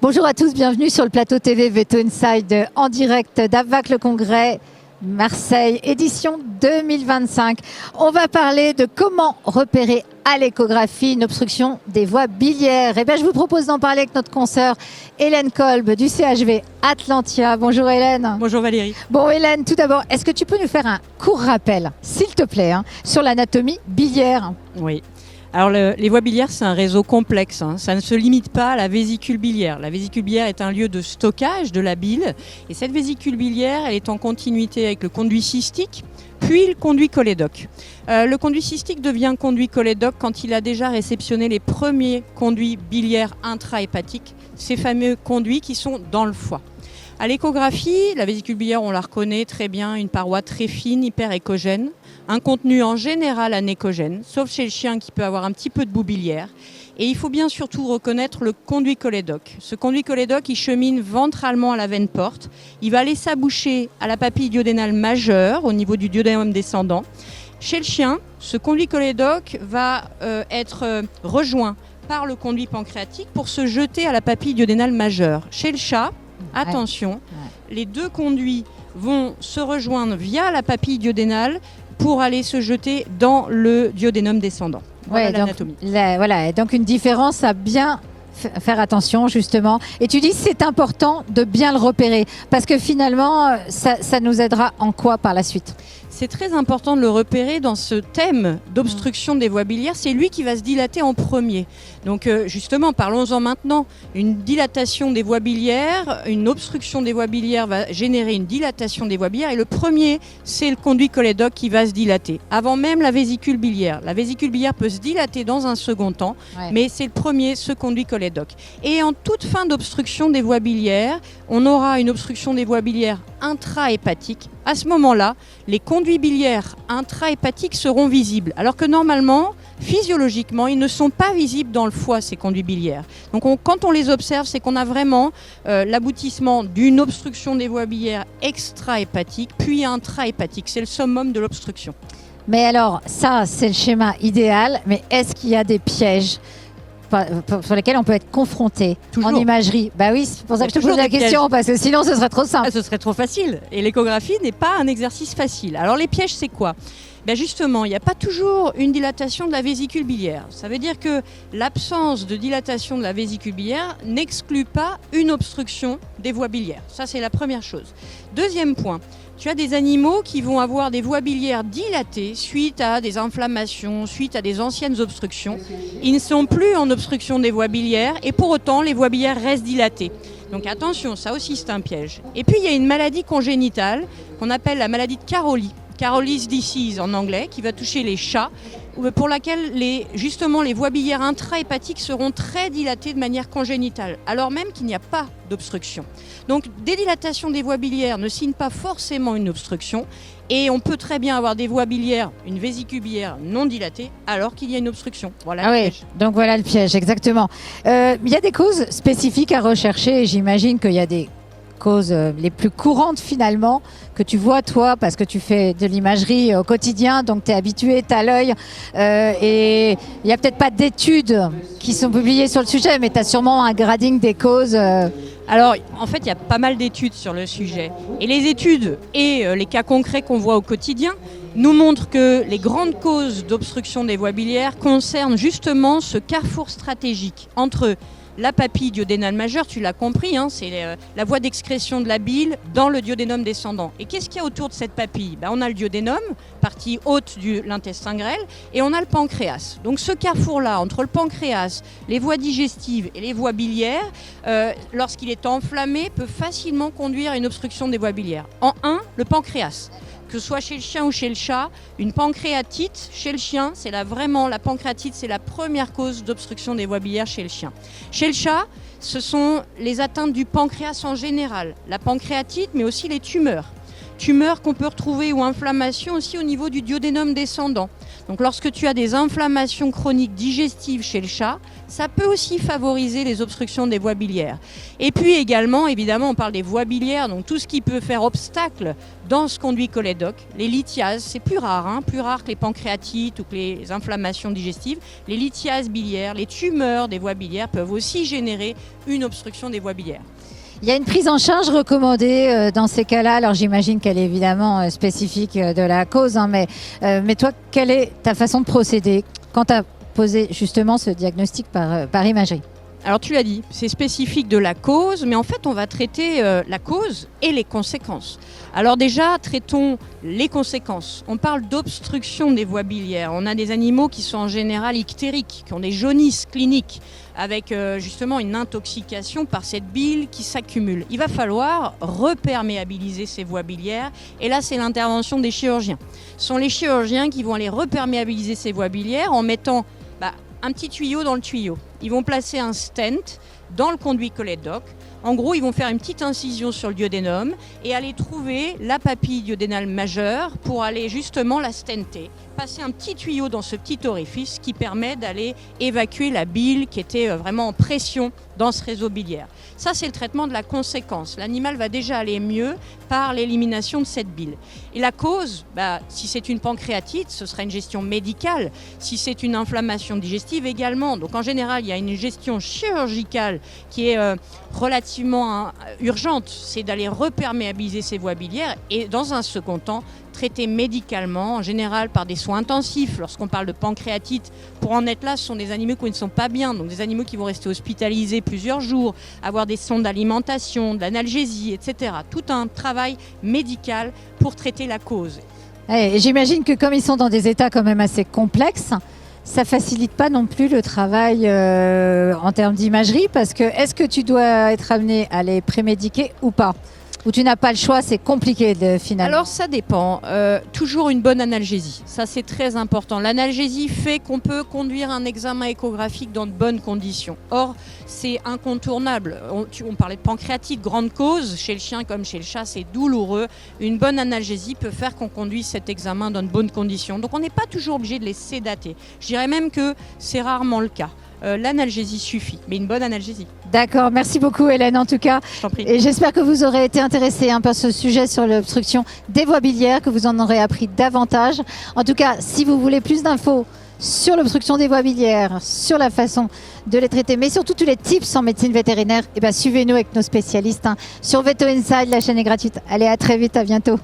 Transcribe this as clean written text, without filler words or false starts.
Bonjour à tous, bienvenue sur le plateau TV Veto Inside en direct d'AVVAC le Congrès Marseille, édition 2025. On va parler de comment repérer à l'échographie une obstruction des voies biliaires. Et bien, je vous propose d'en parler avec notre consoeur Hélène Kolb du CHV Atlantia. Bonjour Hélène. Bonjour Valérie. Bon Hélène, tout d'abord, est-ce que tu peux nous faire un court rappel, s'il te plaît, sur l'anatomie biliaire? Oui. Alors les voies biliaires, c'est un réseau complexe. Ça ne se limite pas à la vésicule biliaire. La vésicule biliaire est un lieu de stockage de la bile. Et cette vésicule biliaire, elle est en continuité avec le conduit cystique, puis le conduit cholédoque. Le conduit cystique devient conduit cholédoque quand il a déjà réceptionné les premiers conduits biliaires intrahépatiques, ces fameux conduits qui sont dans le foie. À l'échographie, la vésicule biliaire, on la reconnaît très bien, une paroi très fine, hyper échogène, un contenu en général anéchogène, sauf chez le chien qui peut avoir un petit peu de boue biliaire. Et il faut bien surtout reconnaître le conduit cholédoque. Ce conduit cholédoque, il chemine ventralement à la veine porte. Il va aller s'aboucher à la papille duodénale majeure, au niveau du duodénum descendant. Chez le chien, ce conduit cholédoque va être rejoint par le conduit pancréatique pour se jeter à la papille duodénale majeure. Chez le chat, attention, les deux conduits vont se rejoindre via la papille duodénale pour aller se jeter dans le duodénum descendant. Voilà l'anatomie. Donc une différence à bien faire attention justement. Et tu dis c'est important de bien le repérer parce que finalement ça nous aidera en quoi par la suite? C'est très important de le repérer dans ce thème d'obstruction des voies biliaires. C'est lui qui va se dilater en premier. Donc justement, parlons-en maintenant. Une dilatation des voies biliaires, une obstruction des voies biliaires va générer une dilatation des voies biliaires. Et le premier, c'est le conduit cholédoque qui va se dilater. Avant même la vésicule biliaire. La vésicule biliaire peut se dilater dans un second temps, mais c'est le premier, ce conduit cholédoque. Et en toute fin d'obstruction des voies biliaires, on aura une obstruction des voies biliaires intrahépatiques. À ce moment-là, les conduits biliaires intrahépatiques seront visibles, alors que normalement, physiologiquement, ils ne sont pas visibles dans le foie, ces conduits biliaires. Donc quand on les observe, c'est qu'on a vraiment l'aboutissement d'une obstruction des voies biliaires extrahépatique, puis intrahépatique. C'est le summum de l'obstruction. Mais alors, ça, c'est le schéma idéal, mais est-ce qu'il y a des pièges sur lesquels on peut être confronté en imagerie? Bah oui, c'est pour ça que je te pose la question, parce que sinon ce serait trop simple. Ce serait trop facile. Et l'échographie n'est pas un exercice facile. Alors les pièges, c'est quoi? Ben justement, il n'y a pas toujours une dilatation de la vésicule biliaire. Ça veut dire que l'absence de dilatation de la vésicule biliaire n'exclut pas une obstruction des voies biliaires. Ça, c'est la première chose. Deuxième point, tu as des animaux qui vont avoir des voies biliaires dilatées suite à des inflammations, suite à des anciennes obstructions. Ils ne sont plus en obstruction des voies biliaires et pour autant, les voies biliaires restent dilatées. Donc attention, ça aussi c'est un piège. Et puis il y a une maladie congénitale qu'on appelle la maladie de Caroli. Caroli's disease en anglais, qui va toucher les chats, pour laquelle justement les voies biliaires intrahépatiques seront très dilatées de manière congénitale, alors même qu'il n'y a pas d'obstruction. Donc des dilatations des voies biliaires ne signent pas forcément une obstruction, et on peut très bien avoir des voies biliaires, une vésicule biliaire non dilatée, alors qu'il y a une obstruction. Voilà le piège. Donc voilà le piège, exactement. Il y a des causes spécifiques à rechercher, j'imagine qu'il y a des causes les plus courantes finalement que tu vois toi parce que tu fais de l'imagerie au quotidien, donc tu es habitué, tu as l'œil et il n'y a peut-être pas d'études qui sont publiées sur le sujet, mais tu as sûrement un grading des causes. Alors en fait il y a pas mal d'études sur le sujet et les études et les cas concrets qu'on voit au quotidien nous montrent que les grandes causes d'obstruction des voies biliaires concernent justement ce carrefour stratégique entre la papille duodénale majeure, tu l'as compris, c'est la voie d'excrétion de la bile dans le duodénum descendant. Et qu'est-ce qu'il y a autour de cette papille? On a le duodénum, partie haute de l'intestin grêle, et on a le pancréas. Donc ce carrefour-là, entre le pancréas, les voies digestives et les voies biliaires, lorsqu'il est enflammé, peut facilement conduire à une obstruction des voies biliaires. En un, le pancréas. Que ce soit chez le chien ou chez le chat, une pancréatite chez le chien, la pancréatite, c'est la première cause d'obstruction des voies biliaires chez le chien. Chez le chat, ce sont les atteintes du pancréas en général, la pancréatite, mais aussi les tumeurs. tumeurs qu'on peut retrouver ou inflammations aussi au niveau du duodénum descendant. Donc lorsque tu as des inflammations chroniques digestives chez le chat, ça peut aussi favoriser les obstructions des voies biliaires. Et puis également, évidemment, on parle des voies biliaires, donc tout ce qui peut faire obstacle dans ce conduit cholédoque. Les lithiases, c'est plus rare, plus rare que les pancréatites ou que les inflammations digestives. Les lithiases biliaires, les tumeurs des voies biliaires peuvent aussi générer une obstruction des voies biliaires. Il y a une prise en charge recommandée dans ces cas-là. Alors j'imagine qu'elle est évidemment spécifique de la cause, mais toi, quelle est ta façon de procéder quand tu as posé justement ce diagnostic par imagerie? Alors tu l'as dit, c'est spécifique de la cause, mais en fait on va traiter la cause et les conséquences. Alors déjà, traitons les conséquences. On parle d'obstruction des voies biliaires. On a des animaux qui sont en général ictériques, qui ont des jaunisses cliniques, avec justement une intoxication par cette bile qui s'accumule. Il va falloir reperméabiliser ces voies biliaires, et là c'est l'intervention des chirurgiens. Ce sont les chirurgiens qui vont aller reperméabiliser ces voies biliaires en mettant un petit tuyau dans le tuyau. Ils vont placer un stent dans le conduit cholédoque. En gros, ils vont faire une petite incision sur le duodénum et aller trouver la papille duodénale majeure pour aller justement la stenter. Passer un petit tuyau dans ce petit orifice qui permet d'aller évacuer la bile qui était vraiment en pression dans ce réseau biliaire. Ça, c'est le traitement de la conséquence. L'animal va déjà aller mieux par l'élimination de cette bile. Et la cause, si c'est une pancréatite, ce sera une gestion médicale. Si c'est une inflammation digestive également. Donc en général, il y a une gestion chirurgicale qui est relativement urgente. C'est d'aller reperméabiliser ces voies biliaires et dans un second temps, traiter médicalement, en général par des soins intensifs. Lorsqu'on parle de pancréatite, pour en être là, ce sont des animaux qui ne sont pas bien, donc des animaux qui vont rester hospitalisés plusieurs jours, avoir des sondes d'alimentation, de l'analgésie, etc. Tout un travail médical pour traiter la cause. Et j'imagine que comme ils sont dans des états quand même assez complexes, ça facilite pas non plus le travail en termes d'imagerie, parce que est-ce que tu dois être amené à les prémédiquer ou pas ? Ou tu n'as pas le choix, c'est compliqué finalement? Alors ça dépend. Toujours une bonne analgésie, ça c'est très important. L'analgésie fait qu'on peut conduire un examen échographique dans de bonnes conditions. Or, c'est incontournable. On parlait de pancréatite, grande cause, chez le chien comme chez le chat, c'est douloureux. Une bonne analgésie peut faire qu'on conduise cet examen dans de bonnes conditions. Donc on n'est pas toujours obligé de les sédater. Je dirais même que c'est rarement le cas. L'analgésie suffit, mais une bonne analgésie. D'accord, merci beaucoup Hélène en tout cas. Je t'en prie. Et j'espère que vous aurez été intéressés par ce sujet sur l'obstruction des voies biliaires, que vous en aurez appris davantage. En tout cas, si vous voulez plus d'infos sur l'obstruction des voies biliaires, sur la façon de les traiter, mais surtout tous les tips en médecine vétérinaire, suivez-nous avec nos spécialistes sur Veto Inside, la chaîne est gratuite. Allez, à très vite, à bientôt.